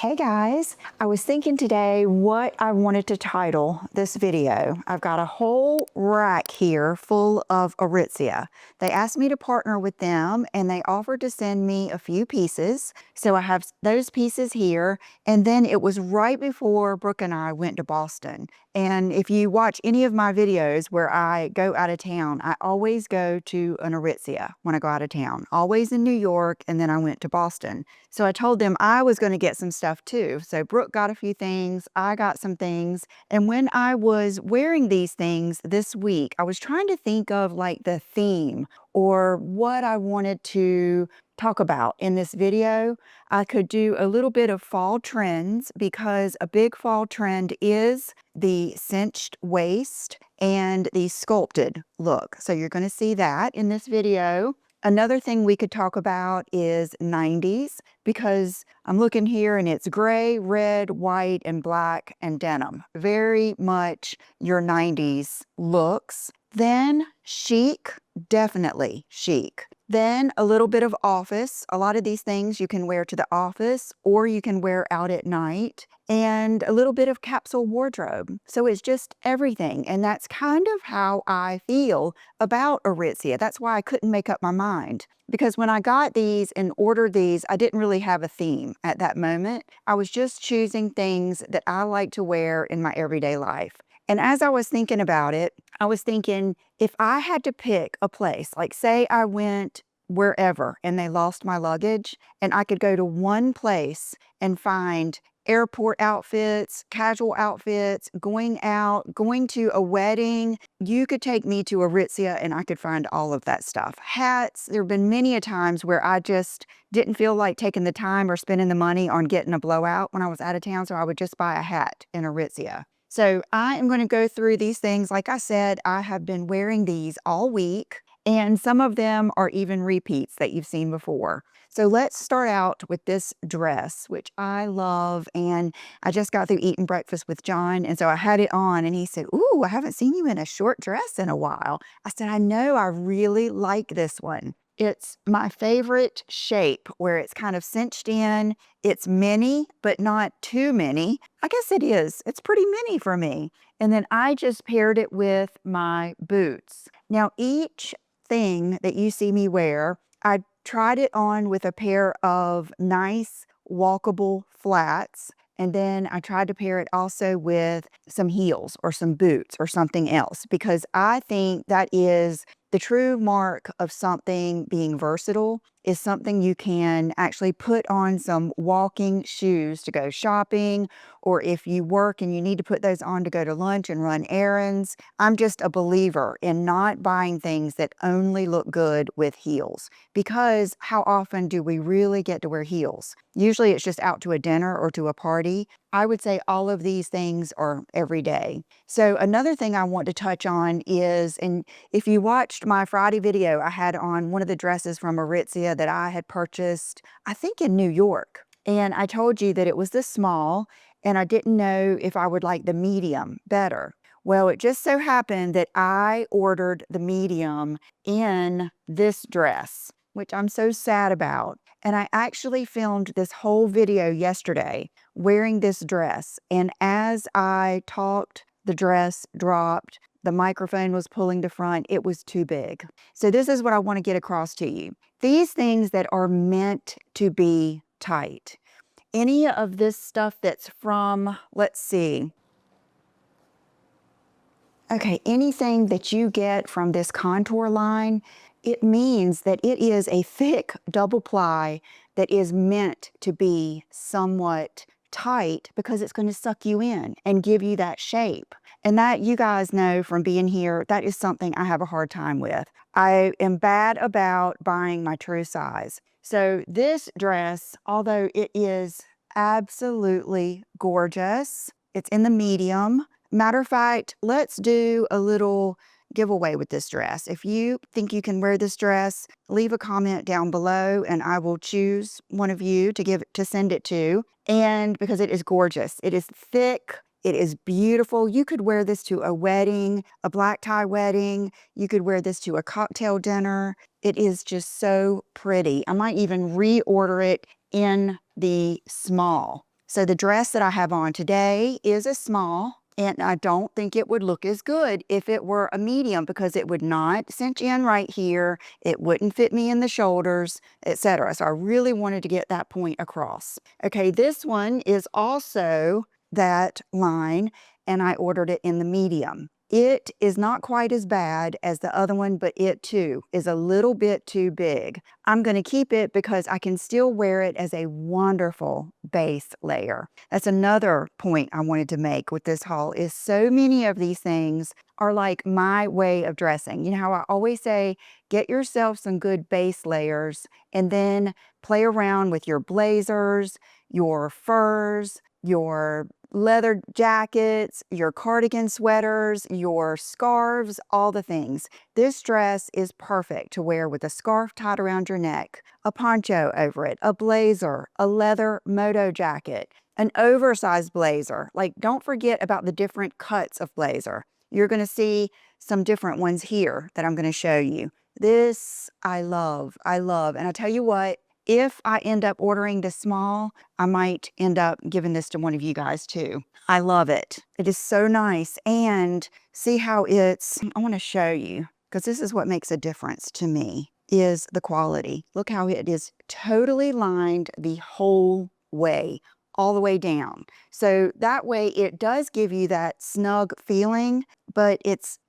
Hey guys, I was thinking today what I wanted to title this video. I've got a whole rack here full of Aritzia. They asked me to partner with them and they offered to send me a few pieces. So I have those pieces here, and then it was right before Brooke and I went to Boston. And if you watch any of my videos where I go out of town, I always go to an Aritzia when I go out of town, always in New York, and then I went to Boston. So I told them I was going to get some stuff too. So Brooke got a few things, I got some things. And when I was wearing these things this week, I was trying to think of like the theme or what I wanted to talk about in this video. I could do a little bit of fall trends because a big fall trend is the cinched waist and the sculpted look. So you're going to see that in this video. Another thing we could talk about is 90s, because I'm looking here and it's gray, red, white, and black and denim. Very much your 90s looks. Then chic, definitely chic. Then a little bit of office. A lot of these things you can wear to the office or you can wear out at night. And a little bit of capsule wardrobe. So it's just everything. And that's kind of how I feel about Aritzia. That's why I couldn't make up my mind. Because when I got these and ordered these, I didn't really have a theme at that moment. I was just choosing things that I like to wear in my everyday life. And as I was thinking about it, I was thinking if I had to pick a place, like say I went wherever and they lost my luggage, and I could go to one place and find airport outfits, casual outfits, going out, going to a wedding. You could take me to Aritzia and I could find all of that stuff. Hats, there have been many a times where I just didn't feel like taking the time or spending the money on getting a blowout when I was out of town, so I would just buy a hat in Aritzia. So I am going to go through these things. Like I said, I have been wearing these all week, and some of them are even repeats that you've seen before. So let's start out with this dress, which I love. And I just got through eating breakfast with John. And so I had it on and he said, "Ooh, I haven't seen you in a short dress in a while." I said, "I know, I really like this one." It's my favorite shape where it's kind of cinched in. It's mini, but not too mini. I guess it is. It's pretty mini for me. And then I just paired it with my boots. Now, each thing that you see me wear, I tried it on with a pair of nice walkable flats. And then I tried to pair it also with some heels or some boots or something else, because I think that is the true mark of something being versatile, is something you can actually put on some walking shoes to go shopping, or if you work and you need to put those on to go to lunch and run errands. I'm just a believer in not buying things that only look good with heels, because how often do we really get to wear heels? Usually it's just out to a dinner or to a party. I would say all of these things are every day. So another thing I want to touch on is, and if you watched my Friday video, I had on one of the dresses from Aritzia that I had purchased, I think in New York. And I told you that it was the small, and I didn't know if I would like the medium better. Well, it just so happened that I ordered the medium in this dress, which I'm so sad about. And I actually filmed this whole video yesterday wearing this dress. And as I talked, the dress dropped. The microphone was pulling the front. It was too big. So this is what I want to get across to you. These things that are meant to be tight. Any of this stuff that's from, let's see. Okay, anything that you get from this contour line, it means that it is a thick double ply that is meant to be somewhat tight, because it's going to suck you in and give you that shape. And that, you guys know from being here, that is something I have a hard time with. I am bad about buying my true size. So this dress, although it is absolutely gorgeous, it's in the medium. Matter of fact, let's do a little giveaway with this dress. If you think you can wear this dress, leave a comment down below and I will choose one of you to send it to. And because it is gorgeous, it is thick, it is beautiful. You could wear this to a wedding, a black tie wedding. You could wear this to a cocktail dinner. It is just so pretty. I might even reorder it in the small. So the dress that I have on today is a small, and I don't think it would look as good if it were a medium because it would not cinch in right here. It wouldn't fit me in the shoulders, etc. So I really wanted to get that point across. Okay, this one is also that line, and I ordered it in the medium. It is not quite as bad as the other one, but it too is a little bit too big. I'm going to keep it because I can still wear it as a wonderful base layer. That's another point I wanted to make with this haul is so many of these things are like my way of dressing. You know how I always say, get yourself some good base layers and then play around with your blazers, your furs, your leather jackets, your cardigan sweaters, your scarves, all the things. This dress is perfect to wear with a scarf tied around your neck, a poncho over it, a blazer, a leather moto jacket, an oversized blazer. Like, don't forget about the different cuts of blazer. You're going to see some different ones here that I'm going to show you. This I love. I love. And I tell you what, if I end up ordering this small, I might end up giving this to one of you guys too. I love it. It is so nice. And see how I want to show you, because this is what makes a difference to me, is the quality. Look how it is totally lined the whole way, all the way down. So that way it does give you that snug feeling, but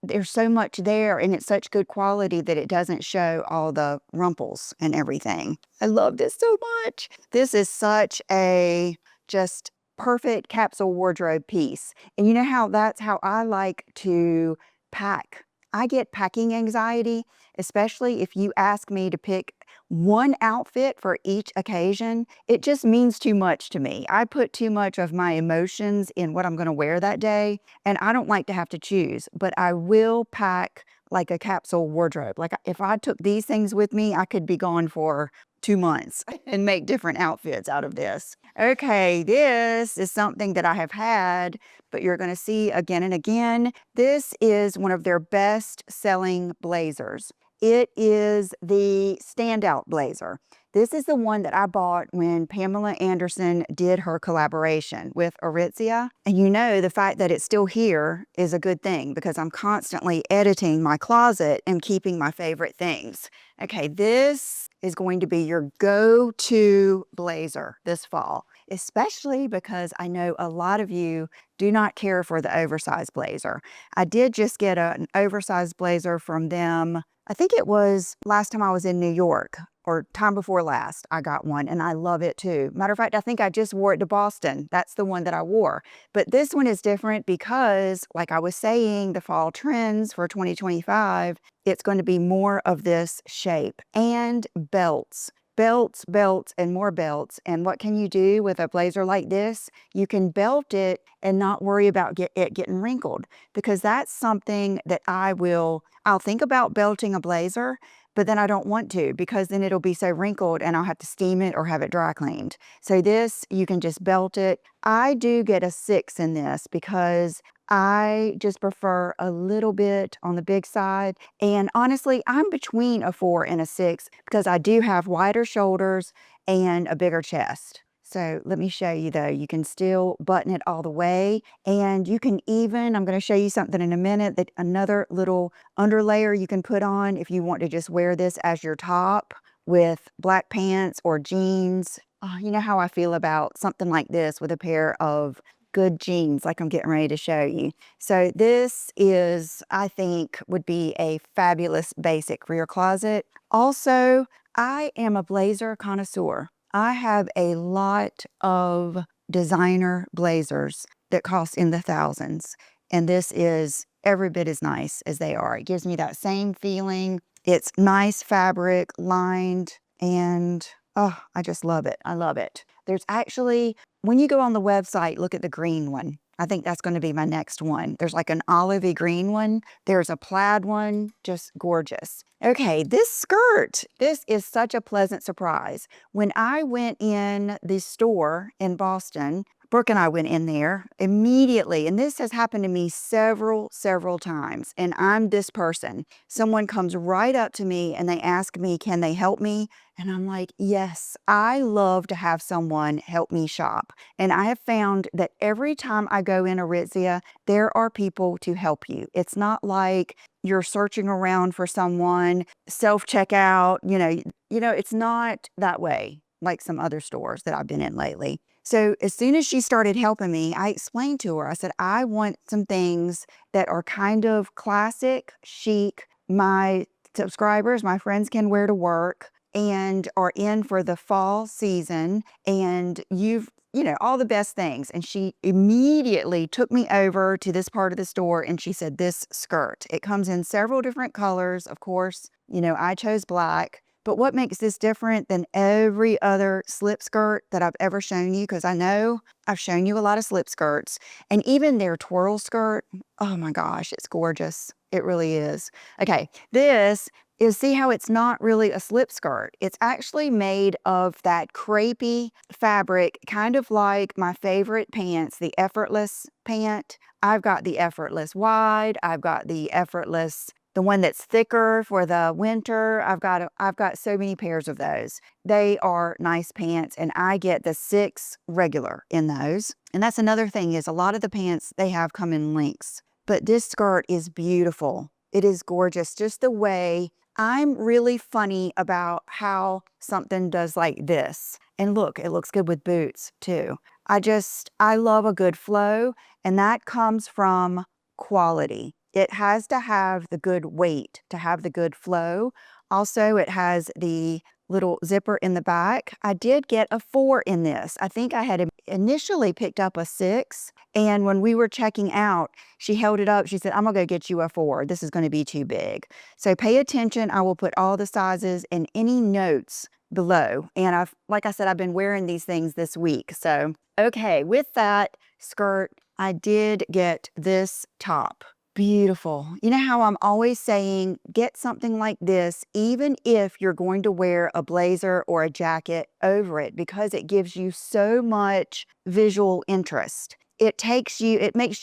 there's so much there and it's such good quality that it doesn't show all the rumples and everything. I love this so much. This is such a just perfect capsule wardrobe piece. And you know how that's how I like to pack. I get packing anxiety, especially if you ask me to pick one outfit for each occasion. It just means too much to me. I put too much of my emotions in what I'm going to wear that day, and I don't like to have to choose, but I will pack like a capsule wardrobe. Like if I took these things with me, I could be gone for 2 months and make different outfits out of this. Okay, this is something that I have had, but you're going to see again and again. This is one of their best selling blazers. It is the Standout blazer. This is the one that I bought when Pamela Anderson did her collaboration with Aritzia. And you know, the fact that it's still here is a good thing because I'm constantly editing my closet and keeping my favorite things. Okay, this is going to be your go-to blazer this fall, especially because I know a lot of you do not care for the oversized blazer. I did just get an oversized blazer from them. I think it was last time I was in New York or time before last, I got one and I love it too. Matter of fact, I think I just wore it to Boston. That's the one that I wore. But this one is different because, like I was saying, the fall trends for 2025, it's going to be more of this shape and belts. Belts, belts, and more belts. And what can you do with a blazer like this? You can belt it and not worry about it getting wrinkled, because that's something that I'll think about belting a blazer, but then I don't want to because then it'll be so wrinkled and I'll have to steam it or have it dry cleaned. So this, you can just belt it. I do get a 6 in this because I just prefer a little bit on the big side. And honestly, I'm between a 4 and a 6 because I do have wider shoulders and a bigger chest. So let me show you though, you can still button it all the way, and you can even, I'm going to show you something in a minute, that another little underlayer you can put on if you want to just wear this as your top with black pants or jeans. Oh, you know how I feel about something like this with a pair of good jeans like I'm getting ready to show you. So this is, I think, would be a fabulous basic for your closet. Also, I am a blazer connoisseur. I have a lot of designer blazers that cost in the thousands, and this is every bit as nice as they are. It gives me that same feeling. It's nice fabric, lined, and oh, I just love it. I love it. There's actually, when you go on the website, look at the green one. I think that's going to be my next one. There's like an olivey green one. There's a plaid one, just gorgeous. Okay, this skirt, this is such a pleasant surprise. When I went in the store in Boston, Brooke and I went in there immediately, and this has happened to me several times, and I'm this person. Someone comes right up to me and they ask me, can they help me? And I'm like, yes, I love to have someone help me shop. And I have found that every time I go in Aritzia, there are people to help you. It's not like you're searching around for someone, self-checkout, it's not that way like some other stores that I've been in lately. So as soon as she started helping me, I explained to her, I said, I want some things that are kind of classic, chic, my subscribers, my friends can wear to work and are in for the fall season. And all the best things. And she immediately took me over to this part of the store and she said, this skirt, it comes in several different colors. Of course, I chose black. But what makes this different than every other slip skirt that I've ever shown you? Because I know I've shown you a lot of slip skirts, and even their twirl skirt, oh my gosh, it's gorgeous. It really is. Okay, this is, see how it's not really a slip skirt. It's actually made of that crepey fabric, kind of like my favorite pants, the Effortless pant. I've got the Effortless wide. I've got the Effortless, the one that's thicker for the winter. I've got so many pairs of those. They are nice pants, and I get the 6 regular in those. And that's another thing, is a lot of the pants they have come in lengths. But this skirt is beautiful. It is gorgeous. Just the way, I'm really funny about how something does like this. And look, it looks good with boots too. I love a good flow, and that comes from quality. It has to have the good weight to have the good flow. Also, it has the little zipper in the back. I did get a 4 in this. I think I had initially picked up a 6. And when we were checking out, she held it up. She said, I'm going to go get you a 4. This is going to be too big. So pay attention. I will put all the sizes and any notes below. And like I said, I've been wearing these things this week. So, okay, with that skirt, I did get this top. Beautiful. You know how I'm always saying, get something like this, even if you're going to wear a blazer or a jacket over it, because it gives you so much visual interest. It makes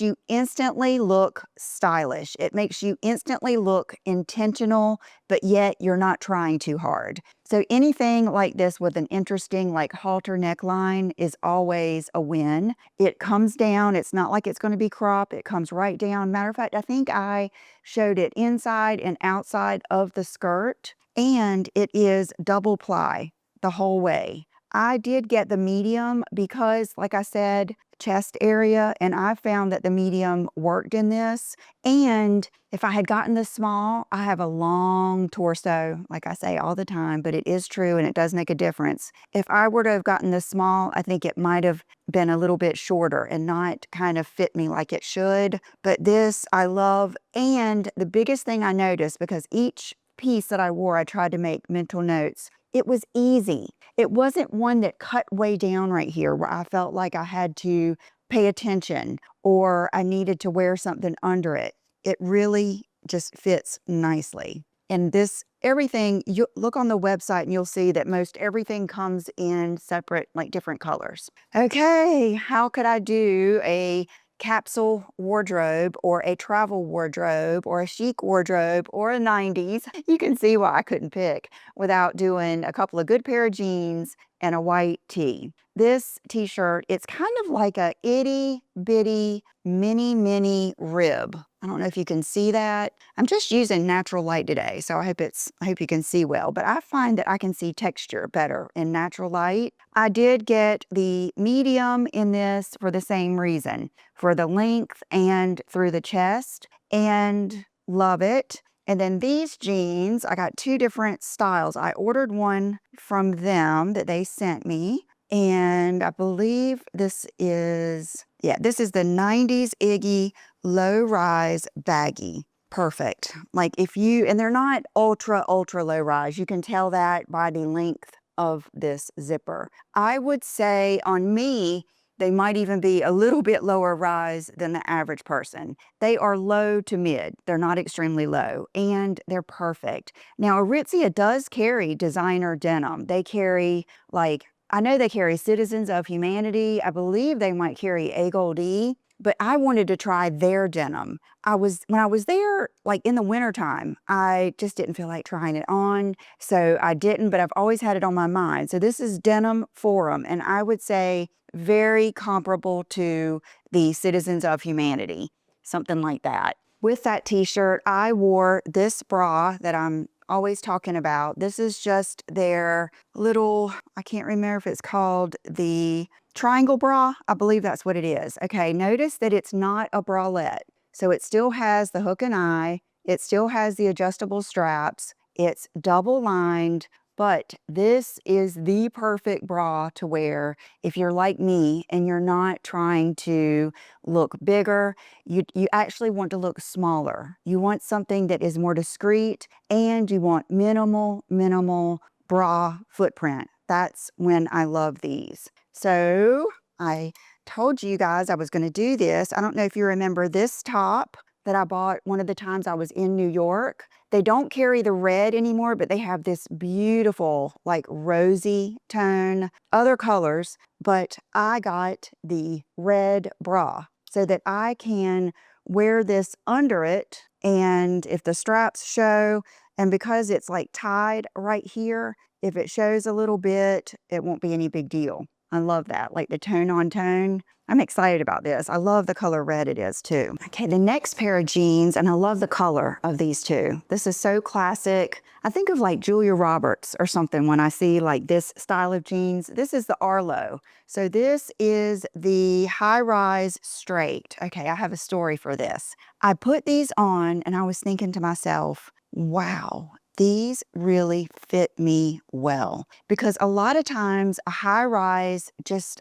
you instantly look stylish. It makes you instantly look intentional, but yet you're not trying too hard. So anything like this with an interesting like halter neckline is always a win. It comes down. It's not like it's going to be cropped. It comes right down. Matter of fact, I think I showed it inside and outside of the skirt, and it is double ply the whole way. I did get the medium because, like I said, chest area, and I found that the medium worked in this. And if I had gotten the small, I have a long torso, like I say all the time, but it is true and it does make a difference. If I were to have gotten the small, I think it might have been a little bit shorter and not kind of fit me like it should. But this I love. And the biggest thing I noticed, because each piece that I wore, I tried to make mental notes. It was easy. It wasn't one that cut way down right here where I felt like I had to pay attention or I needed to wear something under it. It really just fits nicely. And this, everything, you look on the website and you'll see that most everything comes in separate, like different colors. Okay, how could I do a capsule wardrobe or a travel wardrobe or a chic wardrobe or a 90s? You can see why I couldn't pick without doing a couple of good pair of jeans and a white tee. This t-shirt, it's kind of like a itty bitty mini rib. I don't know if you can see that. I'm just using natural light today, so I hope you can see well, but I find that I can see texture better in natural light. I did get the medium in this for the same reason, for the length and through the chest, and love it. And then these jeans, I got 2 different styles. I ordered one from them that they sent me, and I believe this is the 90s Iggy low rise baggy. Perfect. Like and they're not ultra low rise. You can tell that by the length of this zipper. I would say on me, they might even be a little bit lower rise than the average person. They are low to mid. They're not extremely low, and they're perfect. Now, Aritzia does carry designer denim. They carry like I know they carry Citizens of Humanity. I believe they might carry OOTD, but I wanted to try their denim. When I was there, like in the wintertime, I just didn't feel like trying it on, so I didn't, but I've always had it on my mind. So this is Denim Forum, and I would say very comparable to the Citizens of Humanity, something like that. With that t-shirt, I wore this bra that I'm always talking about. This is just their little, I can't remember if it's called the triangle bra. I believe that's what it is. Okay, notice that it's not a bralette. So it still has the hook and eye. It still has the adjustable straps. It's double lined, but this is the perfect bra to wear if you're like me and you're not trying to look bigger. You actually want to look smaller. You want something that is more discreet, and you want minimal bra footprint. That's when I love these. So I told you guys I was going to do this. I don't know if you remember this top that I bought one of the times I was in New York. They don't carry the red anymore, but they have this beautiful, like rosy tone, other colors, but I got the red bra so that I can wear this under it. And if the straps show, and because it's like tied right here, if it shows a little bit, it won't be any big deal. I love that, like the tone on tone. I'm excited about this. I love the color red it is too. Okay, the next pair of jeans, and I love the color of these two. This is so classic. I think of like Julia Roberts or something when I see like this style of jeans. This is the Arlo. So this is the high-rise straight. Okay, I have a story for this. I put these on and I was thinking to myself, wow, these really fit me well, because a lot of times a high rise,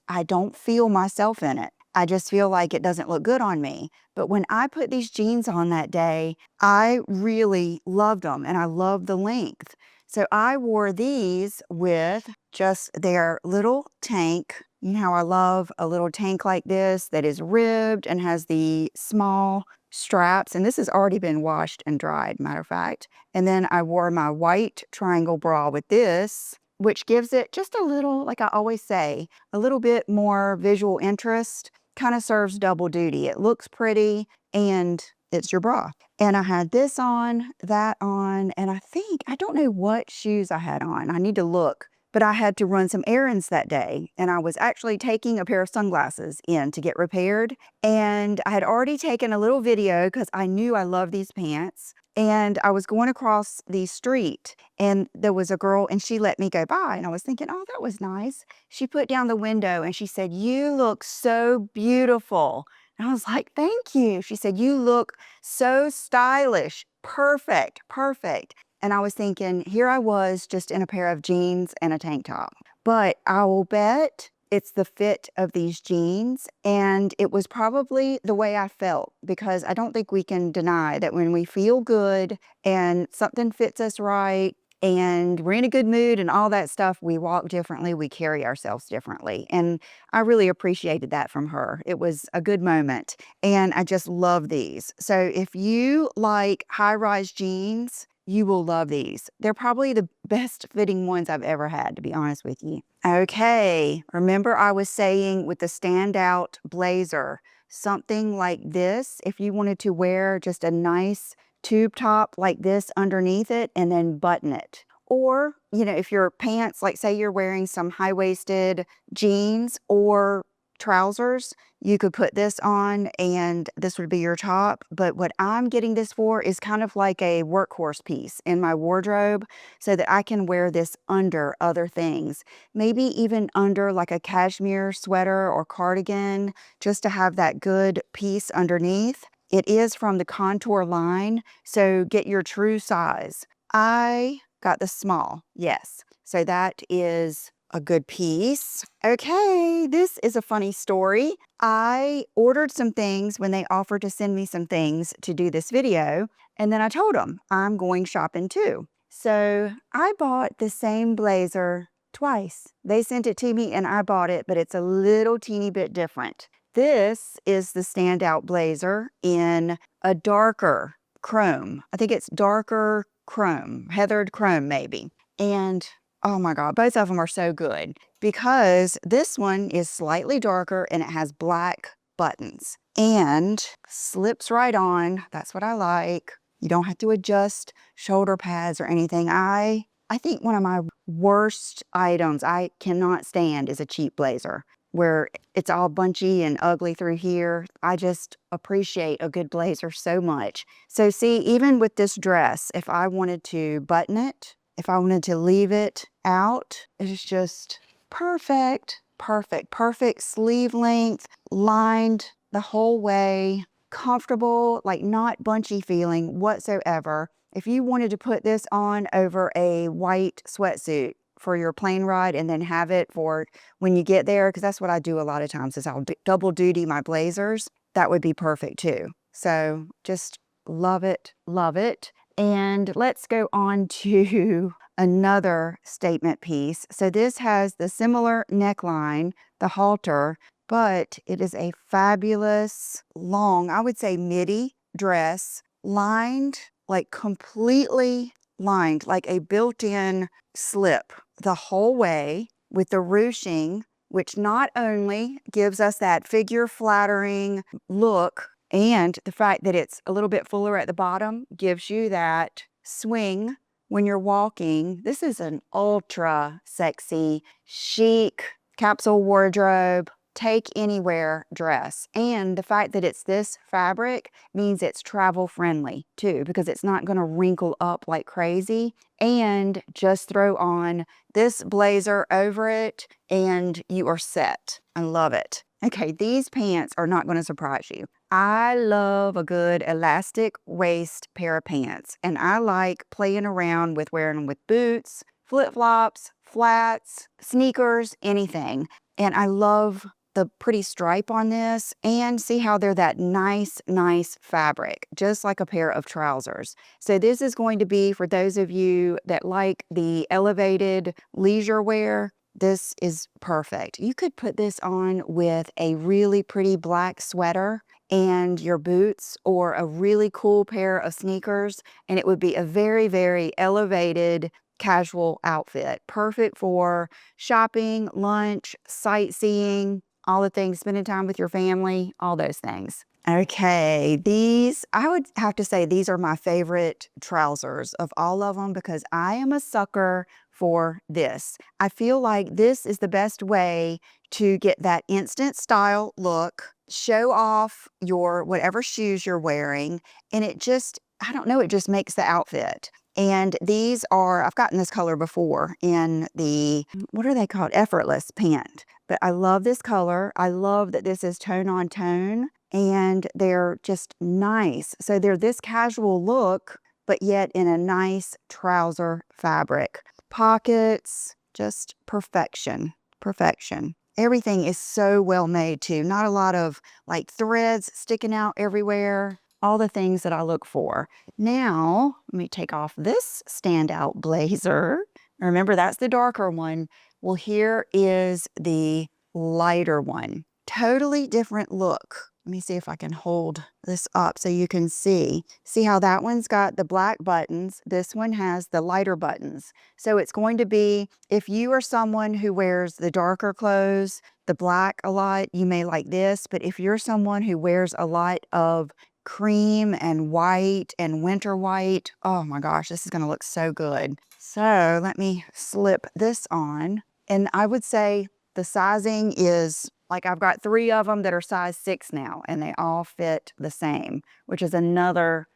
I don't feel myself in it. I just feel like it doesn't look good on me. But when I put these jeans on that day, I really loved them and I loved the length. So I wore these with just their little tank. You know how I love a little tank like this that is ribbed and has the small straps. And this has already been washed and dried, matter of fact. And then I wore my white triangle bra with this, which gives it just a little, like I always say, a little bit more visual interest. Kind of serves double duty. It looks pretty and it's your bra. And I had this on, that on, and I don't know what shoes I had on. I need to look. But I had to run some errands that day, and I was actually taking a pair of sunglasses in to get repaired. And I had already taken a little video because I knew I love these pants. And I was going across the street, and there was a girl, and she let me go by. And I was thinking, oh, that was nice. She put down the window, and she said, "You look so beautiful." And I was like, "Thank you." She said, "You look so stylish. Perfect, perfect." And I was thinking, here I was just in a pair of jeans and a tank top. But I will bet it's the fit of these jeans, and it was probably the way I felt, because I don't think we can deny that when we feel good and something fits us right and we're in a good mood and all that stuff, we walk differently, we carry ourselves differently. And I really appreciated that from her. It was a good moment, and I just love these. So if you like high-rise jeans, you will love these. They're probably the best fitting ones I've ever had, to be honest with you. Okay, remember I was saying with the Standout blazer, something like this, if you wanted to wear just a nice tube top like this underneath it and then button it. Or, you know, if your pants, like say you're wearing some high-waisted jeans or trousers, you could put this on and this would be your top. But what I'm getting this for is kind of like a workhorse piece in my wardrobe, so that I can wear this under other things. Maybe even under like a cashmere sweater or cardigan, just to have that good piece underneath. It is from the Contour line, so get your true size. I got the small, yes. So that is a good piece. Okay, this is a funny story. I ordered some things when they offered to send me some things to do this video, and then I told them I'm going shopping too. So I bought the same blazer twice. They sent it to me and I bought it, but it's a little teeny bit different. This is the Standout blazer in a darker chrome. I think it's darker chrome, heathered chrome maybe. And Oh my God, both of them are so good because this one is slightly darker and it has black buttons and slips right on. That's what I like. You don't have to adjust shoulder pads or anything. I think one of my worst items I cannot stand is a cheap blazer where it's all bunchy and ugly through here. I just appreciate a good blazer so much. So see, even with this dress, if I wanted to button it, if I wanted to leave it out, it's just perfect, perfect, perfect sleeve length, lined the whole way, comfortable, like not bunchy feeling whatsoever. If you wanted to put this on over a white sweatsuit for your plane ride and then have it for when you get there, because that's what I do a lot of times is I'll double duty my blazers, that would be perfect too. So just love it, love it. And let's go on to another statement piece. So this has the similar neckline, the halter, but it is a fabulous long, I would say midi dress, lined, like completely lined, like a built-in slip the whole way with the ruching, which not only gives us that figure flattering look, and the fact that it's a little bit fuller at the bottom gives you that swing when you're walking. This is an ultra sexy, chic capsule wardrobe, take anywhere dress. And the fact that it's this fabric means it's travel friendly too, because it's not going to wrinkle up like crazy. And just throw on this blazer over it and you are set. I love it. Okay, these pants are not going to surprise you. I love a good elastic waist pair of pants, and I like playing around with wearing them with boots, flip-flops, flats, sneakers, anything. And I love the pretty stripe on this, and see how they're that nice fabric, just like a pair of trousers. So this is going to be for those of you that like the elevated leisure wear. This is perfect. You could put this on with a really pretty black sweater and your boots or a really cool pair of sneakers, and it would be a very elevated casual outfit. Perfect for shopping, lunch, sightseeing, all the things, spending time with your family, all those things. Okay, these, I would have to say these are my favorite trousers of all of them because I am a sucker for this. I feel like this is the best way to get that instant style look, show off your whatever shoes you're wearing, and it just, I don't know, it just makes the outfit. And these are, I've gotten this color before in the, what are they called? Effortless pant. But I love this color. I love that this is tone on tone and they're just nice. So they're this casual look, but yet in a nice trouser fabric. Pockets, just perfection, perfection. Everything is so well made too. Not a lot of like threads sticking out everywhere. All the things that I look for. Now, let me take off this Standout blazer. Remember, that's the darker one. Well, here is the lighter one. Totally different look. Let me see if I can hold this up so you can see. See how that one's got the black buttons. This one has the lighter buttons. So it's going to be, if you are someone who wears the darker clothes, the black a lot, you may like this. But if you're someone who wears a lot of cream and white and winter white, oh my gosh, this is going to look so good. So let me slip this on. And I would say the sizing is like I've got 3 of them that are size 6 now, and they all fit the same, which is another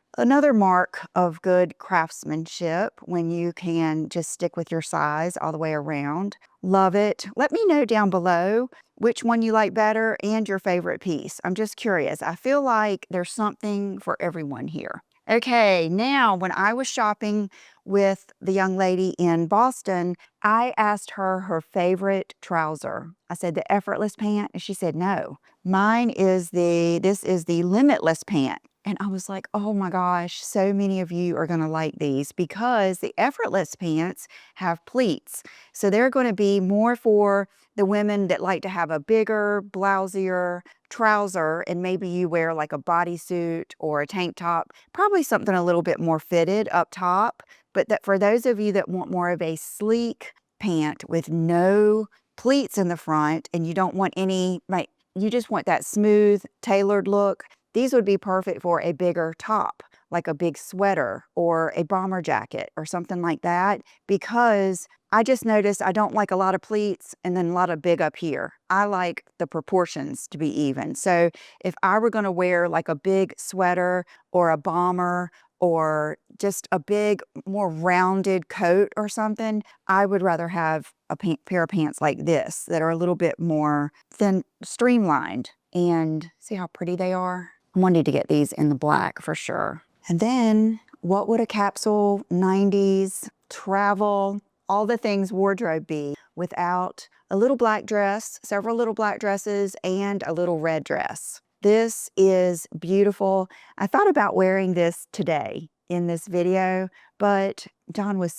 mark of good craftsmanship when you can just stick with your size all the way around. Love it. Let me know down below which one you like better and your favorite piece. I'm just curious. I feel like there's something for everyone here. Okay, now when I was shopping with the young lady in Boston, I asked her her favorite trouser. I said the effortless pant, and she said no. Mine is this is the limitless pant. And I was like, oh my gosh, so many of you are gonna like these because the effortless pants have pleats. So they're gonna be more for the women that like to have a bigger, blousier trouser, and maybe you wear like a bodysuit or a tank top, probably something a little bit more fitted up top. But that for those of you that want more of a sleek, pant with no pleats in the front, and you don't want any, like, you just want that smooth, tailored look, these would be perfect for a bigger top, like a big sweater or a bomber jacket or something like that, because I just noticed I don't like a lot of pleats and then a lot of big up here. I like the proportions to be even. So if I were going to wear like a big sweater or a bomber or just a big, more rounded coat or something, I would rather have a pair of pants like this that are a little bit more thin, streamlined. And see how pretty they are? I wanted to get these in the black for sure. And then what would a capsule 90s travel, all the things wardrobe be without a little black dress, several little black dresses, and a little red dress? This is beautiful. I thought about wearing this today in this video, but John was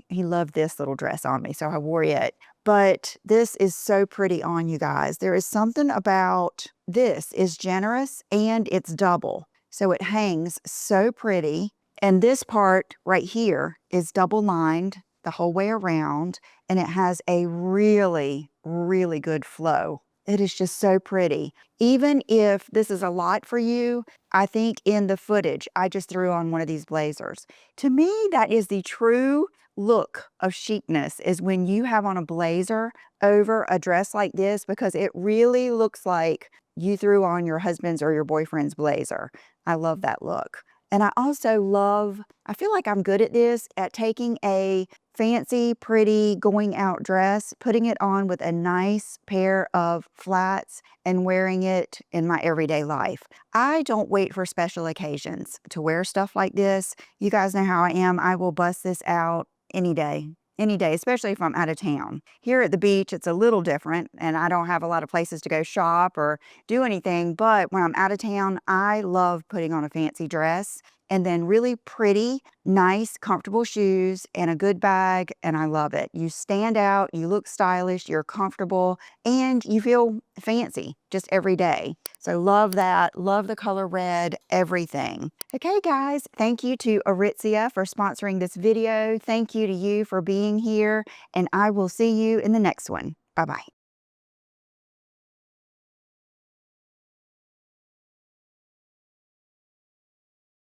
he loved this little dress on me, so I wore it. But this is so pretty on, you guys. There is something about this is generous and it's double. So it hangs so pretty. And this part right here is double lined the whole way around, and it has a really, really good flow. It is just so pretty. Even if this is a lot for you, I think in the footage, I just threw on one of these blazers. To me, that is the true look of chicness, is when you have on a blazer over a dress like this, because it really looks like you threw on your husband's or your boyfriend's blazer. I love that look. And I also love, I feel like I'm good at this, at taking a fancy, pretty going out dress, putting it on with a nice pair of flats and wearing it in my everyday life. I don't wait for special occasions to wear stuff like this. You guys know how I am. I will bust this out any day, especially if I'm out of town. Here at the beach, it's a little different, and I don't have a lot of places to go shop or do anything, but when I'm out of town, I love putting on a fancy dress and then really pretty, nice, comfortable shoes and a good bag, and I love it. You stand out, you look stylish, you're comfortable, and you feel fancy just every day. So love that, love the color red, everything. Okay, guys, thank you to Aritzia for sponsoring this video. Thank you to you for being here, and I will see you in the next one. Bye-bye.